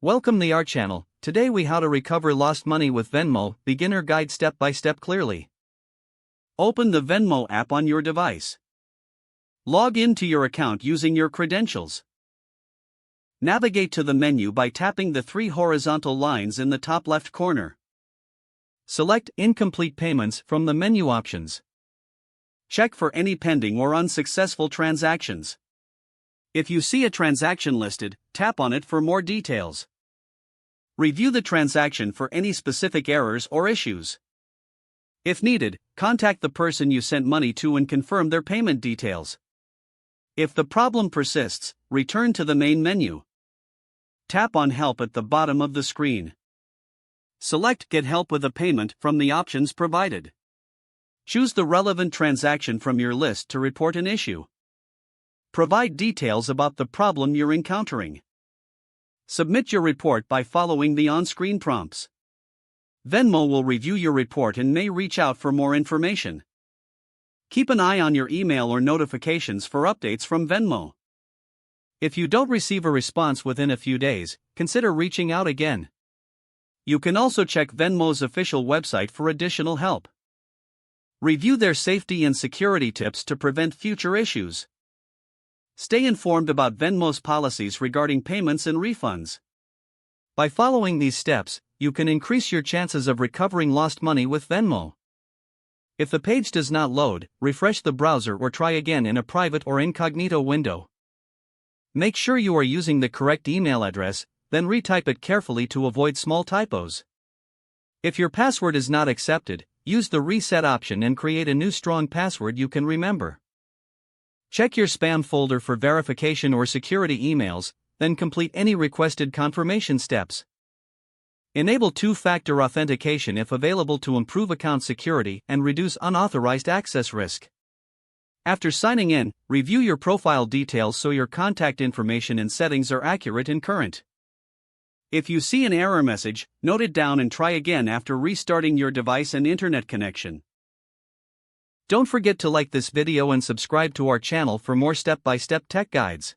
Welcome to our channel. Today we how to recover lost money with Venmo, beginner guide step by step clearly. Open the Venmo app on your device. Log into your account using your credentials. Navigate to the menu by tapping the three horizontal lines in the top left corner. Select Incomplete Payments from the menu options. Check for any pending or unsuccessful transactions. If you see a transaction listed, tap on it for more details. Review the transaction for any specific errors or issues. If needed, contact the person you sent money to and confirm their payment details. If the problem persists, return to the main menu. Tap on Help at the bottom of the screen. Select Get Help with a Payment from the options provided. Choose the relevant transaction from your list to report an issue. Provide details about the problem you're encountering. Submit your report by following the on-screen prompts. Venmo will review your report and may reach out for more information. Keep an eye on your email or notifications for updates from Venmo. If you don't receive a response within a few days, consider reaching out again. You can also check Venmo's official website for additional help. Review their safety and security tips to prevent future issues. Stay informed about Venmo's policies regarding payments and refunds. By following these steps, you can increase your chances of recovering lost money with Venmo. If the page does not load, refresh the browser or try again in a private or incognito window. Make sure you are using the correct email address, then retype it carefully to avoid small typos. If your password is not accepted, use the reset option and create a new strong password you can remember. Check your spam folder for verification or security emails, then complete any requested confirmation steps. Enable two-factor authentication if available to improve account security and reduce unauthorized access risk. After signing in, review your profile details so your contact information and settings are accurate and current. If you see an error message, note it down and try again after restarting your device and internet connection. Don't forget to like this video and subscribe to our channel for more step-by-step tech guides.